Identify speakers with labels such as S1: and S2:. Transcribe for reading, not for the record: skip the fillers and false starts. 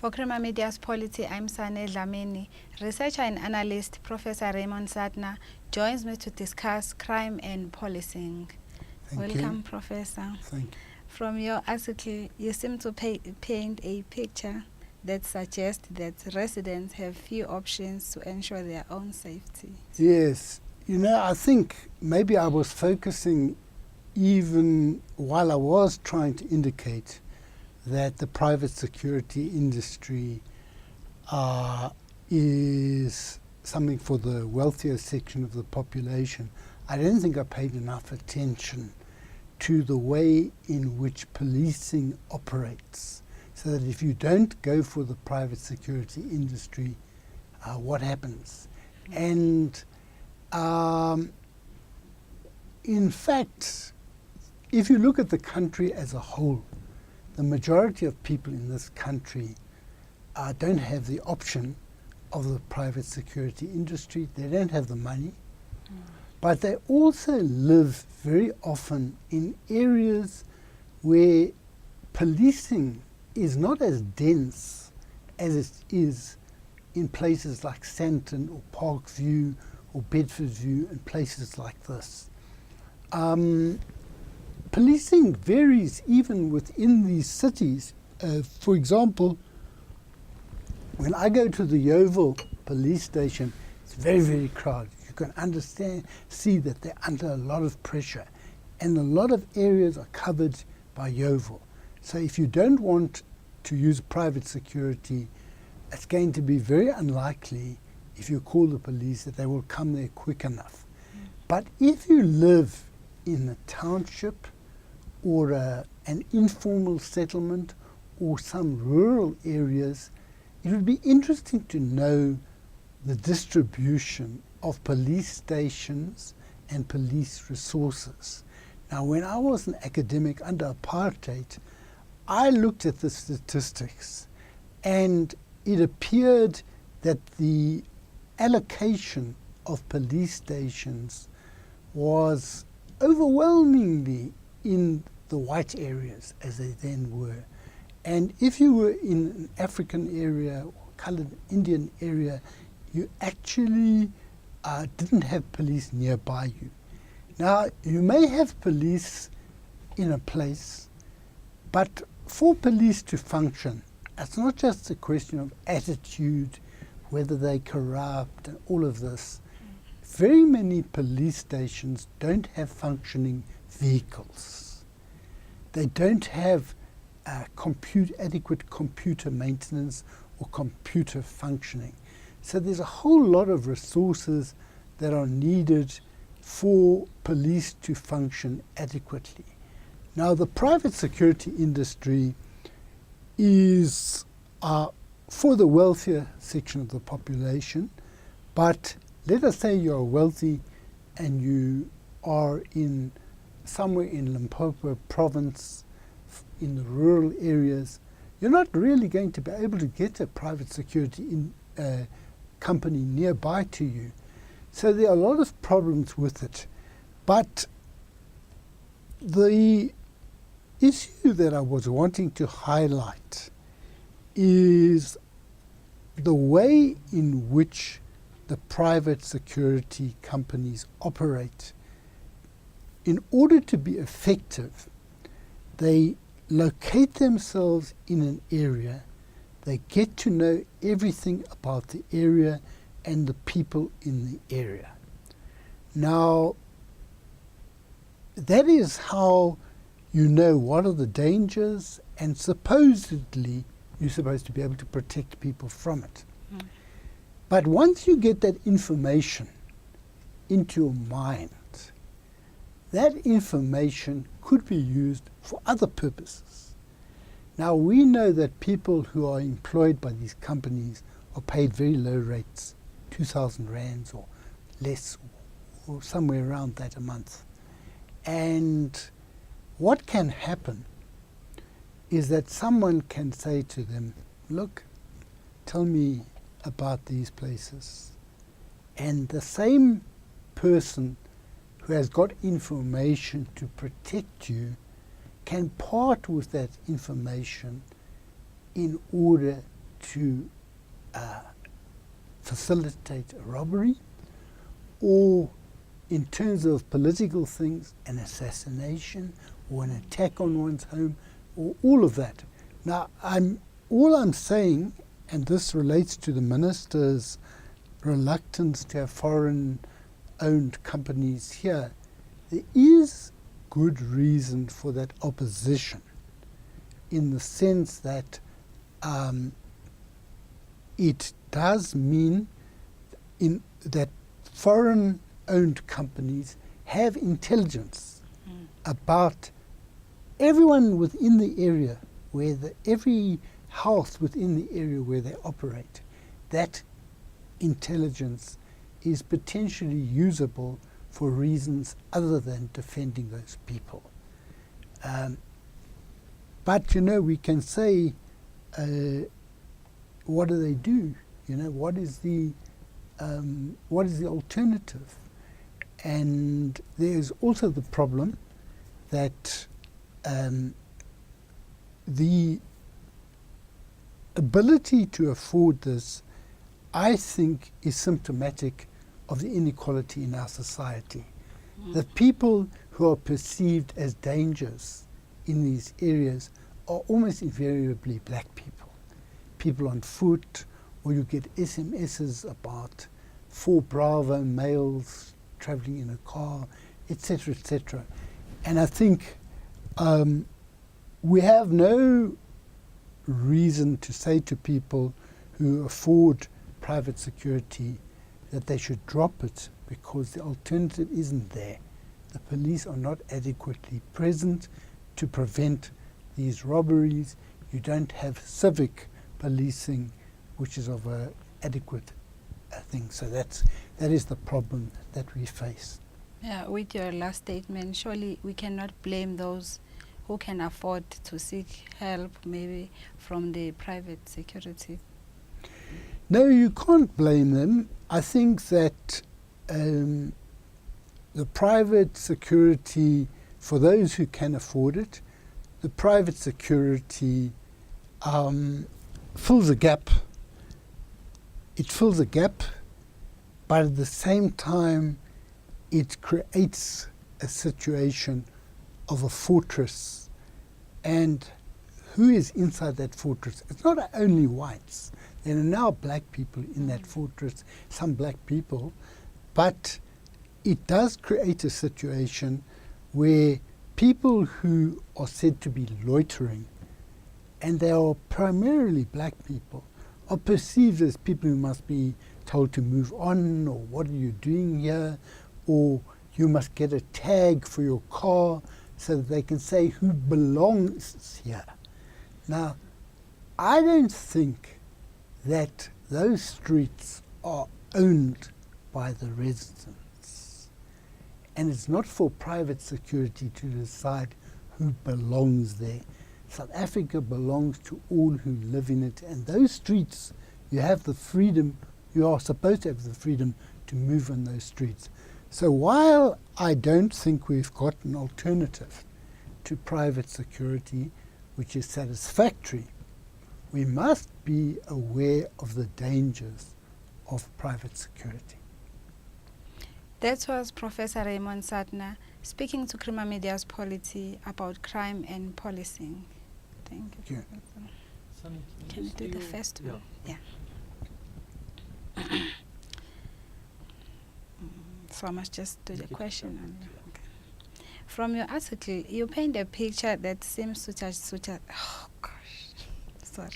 S1: For Crema Media's Polity, I'm Sane Dhlamini. Researcher and analyst Professor Raymond Suttner joins me to discuss crime and policing. Welcome, Professor.
S2: Thank you.
S1: From your article, you seem to paint a picture that suggests that residents have few options to ensure their own safety.
S2: Yes. You know, I think maybe I was focusing, even while I was trying to indicate that the private security industry is something for the wealthier section of the population. I don't think I paid enough attention to the way in which policing operates, so that if you don't go for the private security industry, what happens? And in fact, if you look at the country as a whole, the majority of people in this country don't have the option of the private security industry. They don't have the money. But they also live very often in areas where policing is not as dense as it is in places like Sane or Parkview or Bedfordview and places like this. Policing varies even within these cities. For example, when I go to the Yeovil police station, it's very, very crowded. You can see that they're under a lot of pressure, and a lot of areas are covered by Yeovil. So if you don't want to use private security, it's going to be very unlikely, if you call the police, that they will come there quick enough. But if you live in a township or an informal settlement or some rural areas, it would be interesting to know the distribution of police stations and police resources. Now, when I was an academic under apartheid, I looked at the statistics, and it appeared that the allocation of police stations was overwhelmingly in the white areas, as they then were. And if you were in an African area or colored Indian area, you actually didn't have police nearby you. Now, you may have police in a place, but for police to function, it's not just a question of attitude, whether they corrupt and all of this. Very many police stations don't have functioning vehicles. They don't have adequate computer maintenance or computer functioning. So there's a whole lot of resources that are needed for police to function adequately. Now, the private security industry is for the wealthier section of the population, but let us say you're wealthy and you are in somewhere in Limpopo province, in the rural areas, you're not really going to be able to get a private security company nearby to you. So there are a lot of problems with it. But the issue that I was wanting to highlight is the way in which the private security companies operate. In order to be effective, they locate themselves in an area, they get to know everything about the area and the people in the area. Now, that is how you know what are the dangers, and supposedly you're supposed to be able to protect people from it. But once you get that information into your mind, that information could be used for other purposes. Now, we know that people who are employed by these companies are paid very low rates, 2,000 rands or less, or somewhere around that a month. And what can happen is that someone can say to them, look, tell me about these places. And the same person who has got information to protect you can part with that information in order to facilitate a robbery, or in terms of political things, an assassination or an attack on one's home, or all of that. Now, all I'm saying, and this relates to the minister's reluctance to have foreign-owned companies here, there is good reason for that opposition, in the sense that it does mean that foreign-owned companies have intelligence about everyone within the area, every house within the area where they operate. That intelligence is potentially usable for reasons other than defending those people. But, we can say, what do they do? What is the alternative? And there's also the problem that the ability to afford this, I think, is symptomatic of the inequality in our society. The people who are perceived as dangers in these areas are almost invariably black people. People on foot, or you get SMSs about 4 Bravo males traveling in a car, etc., etc. And I think we have no reason to say to people who afford private security that they should drop it, because the alternative isn't there. The police are not adequately present to prevent these robberies. You don't have civic policing, which is of an adequate thing. So that is the problem that we face.
S1: Yeah, with your last statement, surely we cannot blame those who can afford to seek help, maybe from the private security.
S2: No, you can't blame them. I think that the private security, for those who can afford it, the private security fills a gap. It fills a gap, but at the same time, it creates a situation of a fortress. And who is inside that fortress? It's not only whites. There are now black people in that fortress, some black people, but it does create a situation where people who are said to be loitering, and they are primarily black people, are perceived as people who must be told to move on, or what are you doing here, or you must get a tag for your car so that they can say who belongs here. Now, I don't think that those streets are owned by the residents. And it's not for private security to decide who belongs there. South Africa belongs to all who live in it. And those streets, you have the freedom, you are supposed to have the freedom to move on those streets. So while I don't think we've got an alternative to private security which is satisfactory, we must be aware of the dangers of private security.
S1: That was Professor Raymond Suttner speaking to Crima Media's Polity about crime and policing. Thank you.
S3: Sane,
S1: Can you do the first one? Yeah. So I must just do the question. Okay. From your article, you paint a picture that seems to oh gosh, sorry.